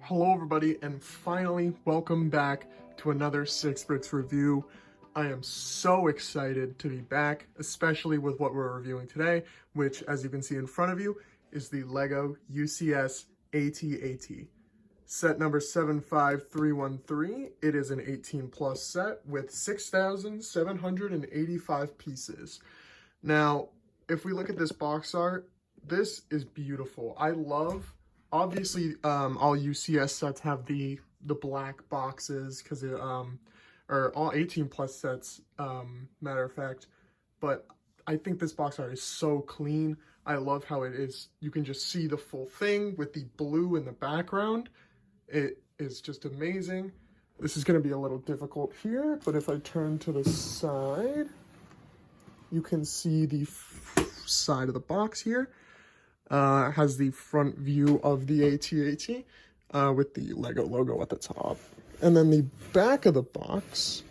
Hello everybody, and finally welcome back to another 6 Brits review. I am so excited to be back, especially with what we're reviewing today, which, as you can see in front of you, is the LEGO UCS AT-AT. Set number 75313. It is an 18 plus set with 6,785 pieces. Now, if we look at this box art, this is beautiful. I love, obviously, all UCS sets have the black boxes because it, or all 18 plus sets, matter of fact, but I think this box art is so clean. I love how it is, you can just see the full thing with the blue in the background. It is just amazing. This is going to be a little difficult here, but if I turn to the side, you can see the side of the box here. Has the front view of the AT-AT with the LEGO logo at the top. And then the back of the box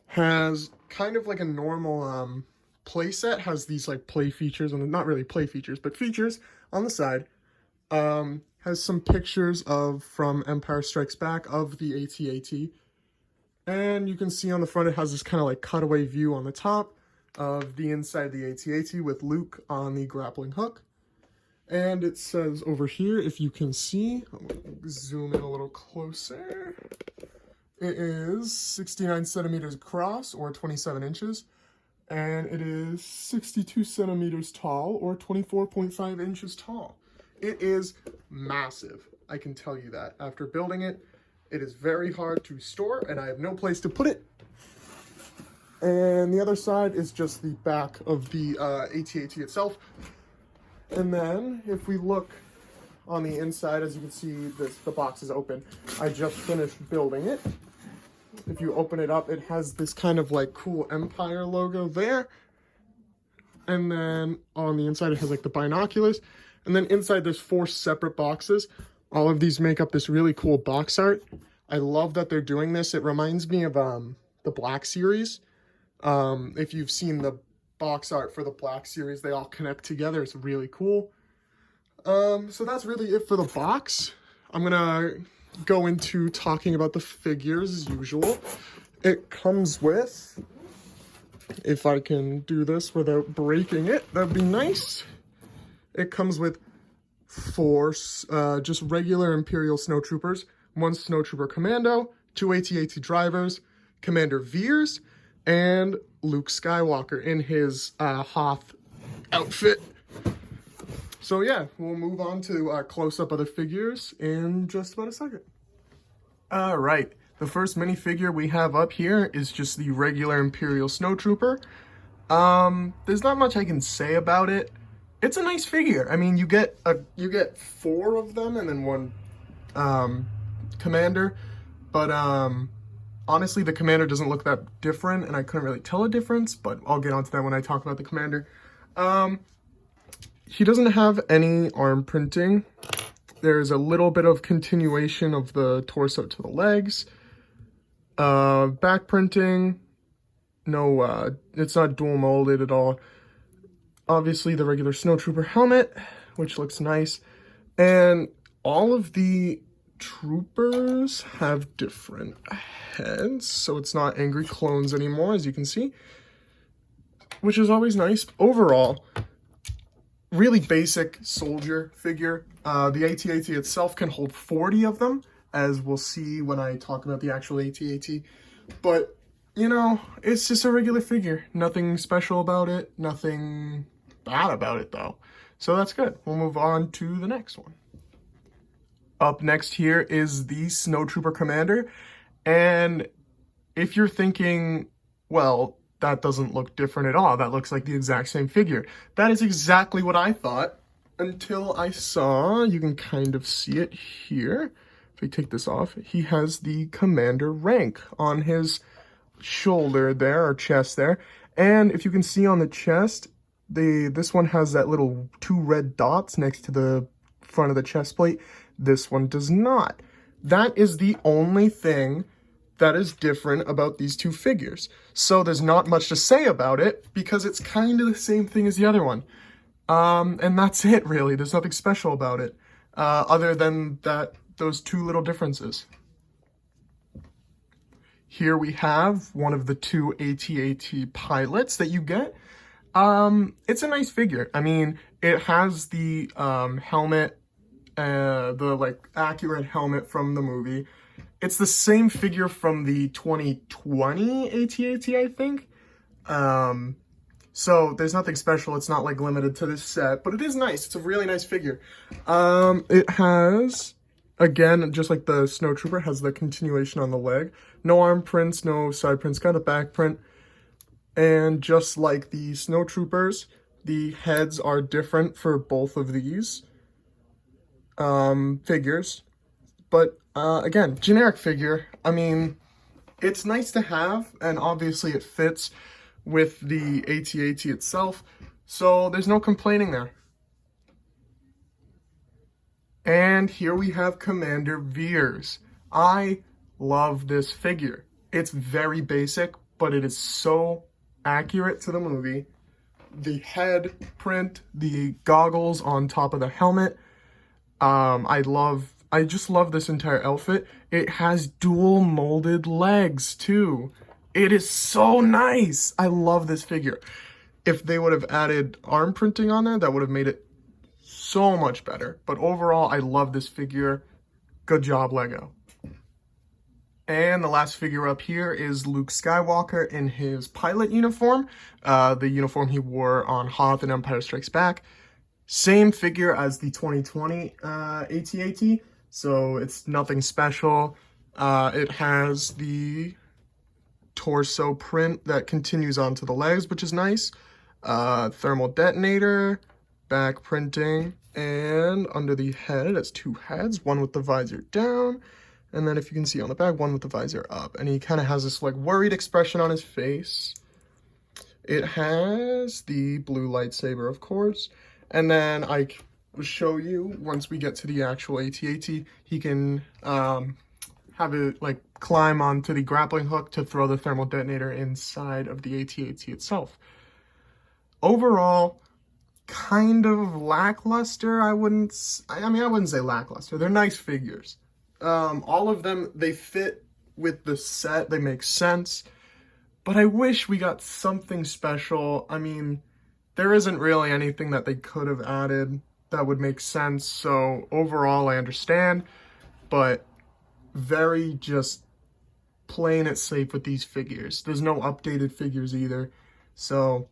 has kind of like a normal play set, has these like play features, and not really play features, but features on the side. Has some pictures from Empire Strikes Back of the AT-AT. And you can see on the front it has this kind of like cutaway view on the top of the inside of the AT-AT with Luke on the grappling hook. And it says over here, if you can see, I'm gonna zoom in a little closer. It is 69 centimeters across, or 27 inches. And it is 62 centimeters tall, or 24.5 inches tall. It is massive, I can tell you that. After building it, it is very hard to store, and I have no place to put it. And the other side is just the back of the AT-AT itself. And then, if we look on the inside, as you can see, the box is open. I just finished building it. If you open it up, it has this kind of like cool Empire logo there. And then on the inside, it has like the binoculars. And then inside, there's 4 separate boxes. All of these make up this really cool box art. I love that they're doing this. It reminds me of the Black Series. If you've seen the box art for the Black Series, they all connect together. It's really cool. So that's really it for the box. I'm gonna go into talking about the figures as usual. It comes with, if I can do this without breaking it, that'd be nice. It comes with 4 just regular Imperial Snowtroopers, 1 Snowtrooper Commando, 2 AT-AT drivers, Commander Viirs, and Luke Skywalker in his Hoth outfit. So yeah, we'll move on to a close-up of the figures in just about a second. Alright, the first minifigure we have up here is just the regular Imperial Snowtrooper. There's not much I can say about it. It's a nice figure. I mean, you get 4 of them and then 1 Commander, but honestly, the Commander doesn't look that different, and I couldn't really tell a difference, but I'll get onto that when I talk about the Commander. He doesn't have any arm printing. There's a little bit of continuation of the torso to the legs. Back printing, no, it's not dual molded at all. Obviously, the regular Snowtrooper helmet, which looks nice. And all of the troopers have different heads, so it's not angry clones anymore, as you can see, which is always nice. Overall, really basic soldier figure. The AT-AT itself can hold 40 of them, as we'll see when I talk about the actual AT-AT, but you know, it's just a regular figure. Nothing special about it, nothing bad about it though, so that's good. We'll move on to the next one. Up next here is the Snowtrooper Commander, and if you're thinking, well, that doesn't look different at all, that looks like the exact same figure, that is exactly what I thought until I saw, you can kind of see it here, if I take this off, he has the Commander rank on his shoulder there, or chest there, and if you can see on the chest, this one has that little 2 red dots next to the front of the chest plate. This one does not. That is the only thing that is different about these 2 figures. So there's not much to say about it because it's kind of the same thing as the other one. And that's it, really. There's nothing special about it. other than those two little differences. Here we have one of the two AT-AT pilots that you get. It's a nice figure. I mean, it has the helmet, the like accurate helmet from the movie. It's the same figure from the 2020 AT-AT, I think. So there's nothing special. It's not like limited to this set, but it is nice. It's a really nice figure. It has, again, just like the Snowtrooper, has the continuation on the leg. No arm prints, no side prints, got a back print. And just like the Snowtroopers, the heads are different for both of these figures. But again, generic figure. I mean, it's nice to have, and obviously it fits with the AT-AT itself, so there's no complaining there. And here we have Commander Viirs. I love this figure. It's very basic, but it is so accurate to the movie. The head print, the goggles on top of the helmet. I just love this entire outfit. It has dual molded legs too. It is so nice. I love this figure. If they would have added arm printing on there, that would have made it so much better. But overall, I love this figure. Good job, Lego. And the last figure up here is Luke Skywalker in his pilot uniform, the uniform he wore on Hoth and Empire Strikes Back. Same figure as the 2020 AT-AT, so it's nothing special. It has the torso print that continues onto the legs, which is nice. Thermal detonator, back printing, and under the head, it has two heads, one with the visor down, and then if you can see on the back, one with the visor up. And he kind of has this like worried expression on his face. It has the blue lightsaber, of course. And then I will show you, once we get to the actual AT-AT, he can have it like climb onto the grappling hook to throw the thermal detonator inside of the AT-AT itself. Overall, kind of lackluster. I wouldn't say lackluster. They're nice figures. All of them, they fit with the set. They make sense. But I wish we got something special. I mean, there isn't really anything that they could have added that would make sense. So overall, I understand. But very just playing it safe with these figures. There's no updated figures either. So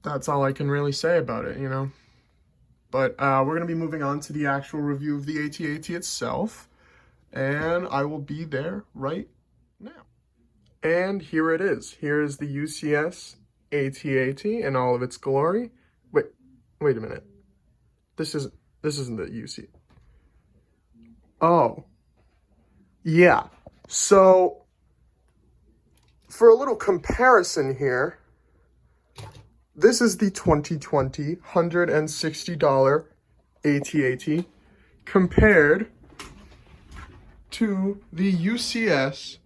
that's all I can really say about it, you know. But we're going to be moving on to the actual review of the AT-AT itself. And I will be there right now. And here it is. Here is the UCS AT-AT in all of its glory. Wait a minute. This isn't the UC. Oh. Yeah. So, for a little comparison here, this is the 2020 $160 AT-AT compared to the UCS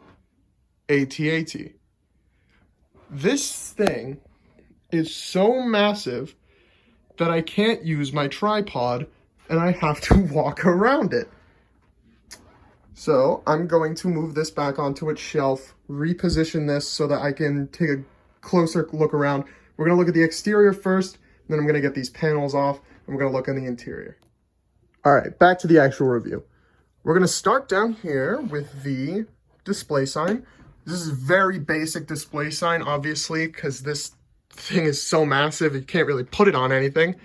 AT-AT. This thing is so massive that I can't use my tripod and I have to walk around it. So I'm going to move this back onto its shelf, reposition this so that I can take a closer look around. We're going to look at the exterior first, then I'm going to get these panels off, and we're going to look in the interior. All right, back to the actual review. We're going to start down here with the display sign. This is a very basic display sign, obviously, because this thing is so massive, you can't really put it on anything.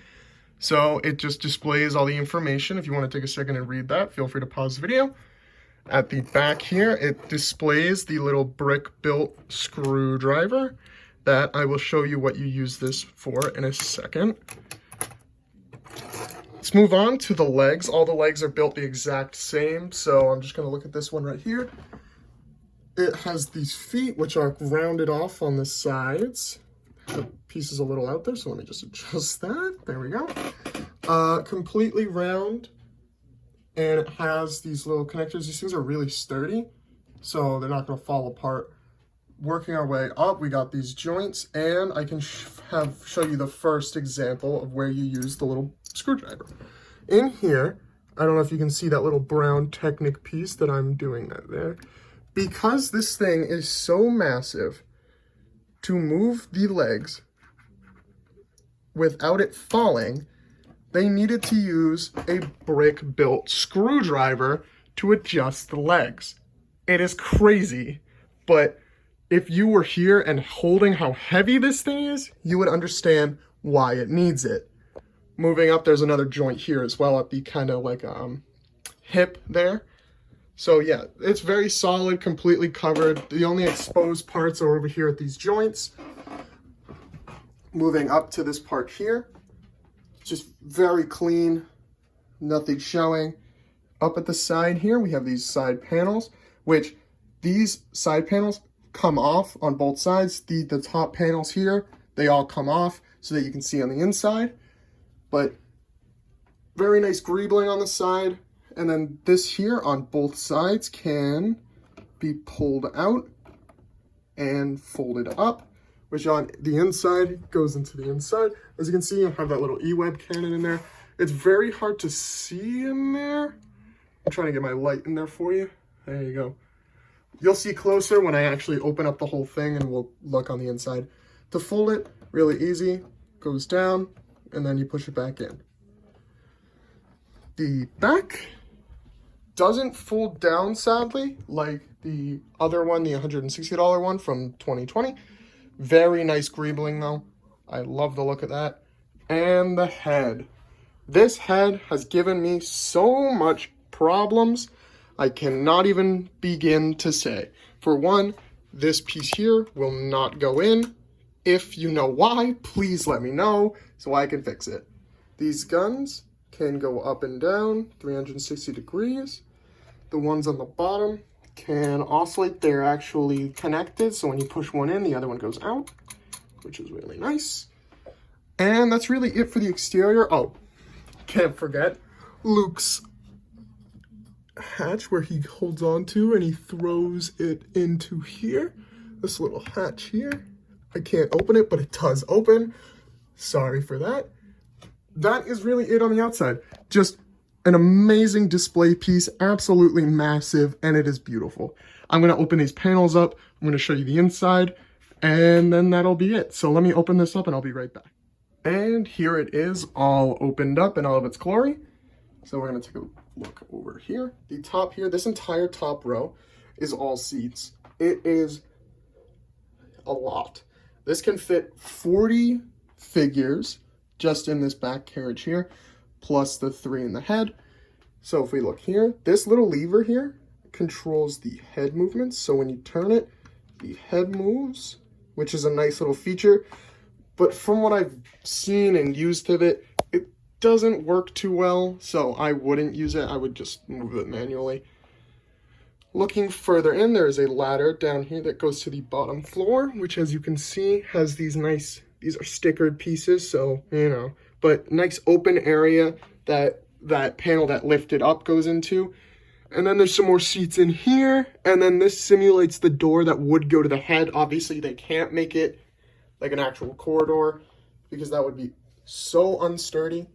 So it just displays all the information. If you want to take a second and read that, feel free to pause the video. At the back here, it displays the little brick-built screwdriver that I will show you what you use this for in a second. Let's move on to the legs. All the legs are built the exact same, so I'm just going to look at this one right here. It has these feet, which are rounded off on the sides. The piece is a little out there, so let me just adjust that. There we go. Completely round, and it has these little connectors. These things are really sturdy, so they're not going to fall apart. Working our way up, we got these joints, and I can show you the first example of where you use the little screwdriver. In here, I don't know if you can see that little brown Technic piece that I'm doing that there. Because this thing is so massive, to move the legs without it falling, they needed to use a brick-built screwdriver to adjust the legs. It is crazy, but if you were here and holding how heavy this thing is, you would understand why it needs it. Moving up, there's another joint here as well at the kind of like hip there. So yeah, it's very solid, completely covered. The only exposed parts are over here at these joints. Moving up to this part here, just very clean, nothing showing. Up at the side here, we have these side panels, which these side panels come off on both sides. The top panels here, they all come off so that you can see on the inside. But very nice greebling on the side. And then this here on both sides can be pulled out and folded up, which on the inside goes into the inside. As you can see, I have that little E-web cannon in there. It's very hard to see in there. I'm trying to get my light in there for you. There you go. You'll see closer when I actually open up the whole thing and we'll look on the inside. To fold it, really easy. Goes down and then you push it back in. The back doesn't fold down, sadly, like the other one, the $160 one from 2020. Very nice greebling though. I love the look of that. And the head. This head has given me so much problems I cannot even begin to say. For one, this piece here will not go in. If you know why, please let me know so I can fix it. These guns can go up and down 360 degrees. The ones on the bottom can oscillate. They're actually connected, so when you push one in, the other one goes out, which is really nice. And that's really it for the exterior. Oh, can't forget Luke's hatch where he holds on to and he throws it into here. This little hatch here. I can't open it, but it does open. Sorry for that. That is really it on the outside. Just an amazing display piece, absolutely massive, and it is beautiful. I'm going to open these panels up. I'm going to show you the inside, and then that'll be it. So let me open this up and I'll be right back. And here it is all opened up in all of its glory. So we're going to take a look over here. The top here, this entire top row is all seats. It is a lot. This can fit 40 figures just in this back carriage here, plus the 3 in the head. So if we look here, this little lever here controls the head movements. So when you turn it, the head moves, which is a nice little feature. But from what I've seen and used of it, it doesn't work too well, so I wouldn't use it. I would just move it manually. Looking further in, there is a ladder down here that goes to the bottom floor, which as you can see has these nice, these are stickered pieces, so, you know, but nice open area that panel that lifted up goes into. And then there's some more seats in here, and then this simulates the door that would go to the head. Obviously, they can't make it like an actual corridor because that would be so unsturdy.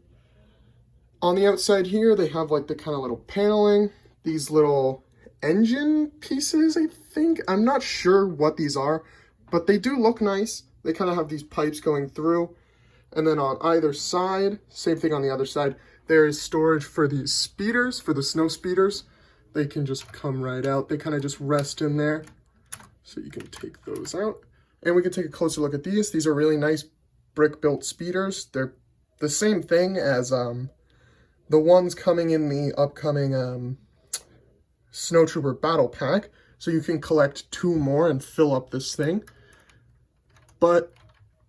On the outside here, they have like the kind of little paneling, these little engine pieces, I think. I'm not sure what these are, but they do look nice. They kind of have these pipes going through. And then on either side, same thing on the other side, there is storage for these speeders, for the snow speeders. They can just come right out. They kind of just rest in there. So you can take those out. And we can take a closer look at these. These are really nice brick-built speeders. They're the same thing as the ones coming in the upcoming Snowtrooper Battle Pack. So you can collect 2 more and fill up this thing. But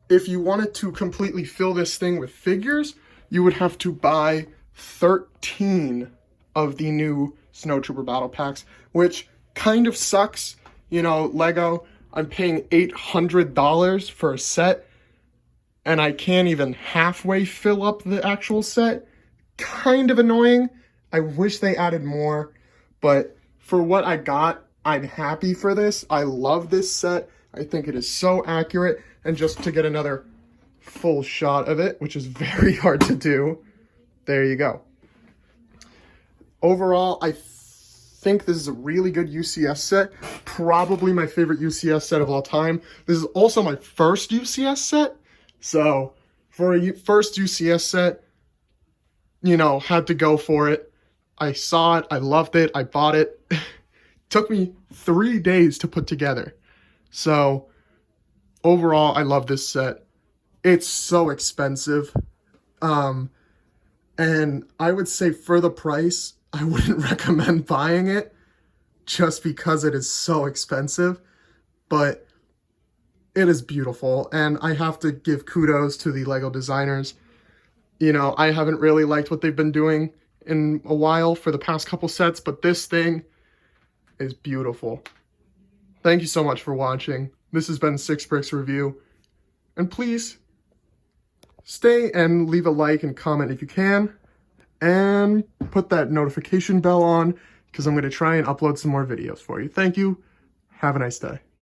if you wanted to completely fill this thing with figures, you would have to buy 13 of the new Snowtrooper Battle Packs, which kind of sucks. You know, Lego, I'm paying $800 for a set, and I can't even halfway fill up the actual set. Kind of annoying. I wish they added more, but for what I got, I'm happy for this. I love this set. I think it is so accurate, and just to get another full shot of it, which is very hard to do, there you go. overall, I think this is a really good UCS set. Probably my favorite UCS set of all time. This is also my first UCS set. So for a first UCS set, you know, had to go for it. I saw it. I loved it. I bought it. Took me 3 days to put together. So overall, I love this set. It's so expensive. And I would say for the price, I wouldn't recommend buying it just because it is so expensive, but it is beautiful. And I have to give kudos to the LEGO designers. You know, I haven't really liked what they've been doing in a while for the past couple sets, but this thing is beautiful. Thank you so much for watching. This has been Six Bricks Review. And please stay and leave a like and comment if you can. And put that notification bell on because I'm going to try and upload some more videos for you. Thank you. Have a nice day.